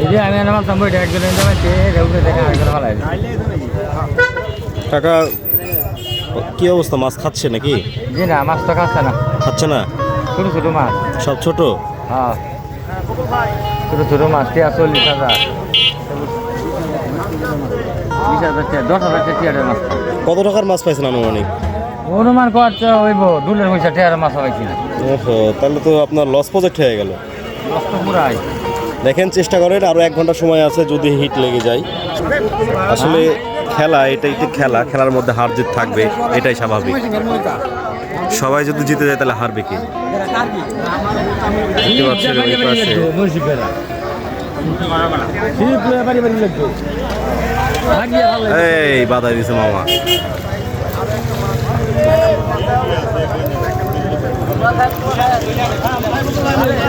এই যে আমি আমার সম্ভব একজন কাকা কি অবস্থা, মাছ খাচ্ছে নাকি? জি না, মাছ তো খাচ্ছে না, খাচ্ছে না, ছোট ছোট মাছ। সব ছোট। হ্যাঁ, ছোট ছোট মাছ 40,000, 20,000, 10,000 টিয়ারের মাছ। কত টাকার মাছ পাইছেন আনুমানিক? অনুমান করছে হইব ডুলের পয়সা টিয়ারের মাছ পাইছি না। ওহো, তাহলে তো আপনার লস প্রজেক্ট হয়ে গেল। নষ্ট পুরাই। দেখেন, চেষ্টা করেন, আরও 1 ঘন্টা সময় আছে, যদি হিট লেগে যায়। আসলে খেলা, এটাই তো খেলা, খেলার মধ্যে হার জিত থাকবে, এটাই স্বাভাবিক। সবাই যদি জিতে যায় তাহলে হারবে কি? দেখতে পাচ্ছেন ওই পাশে এই বাধা দিছে মামা।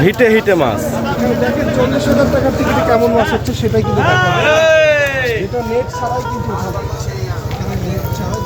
হিটে হিটে মাছ। দেখেন 40,000 টাকার টিকিটে কেমন মাছ হচ্ছে সেটাই কিন্তু দেখা এটা নেট ছাড়াই কিন্তু নেট ছাড়াই।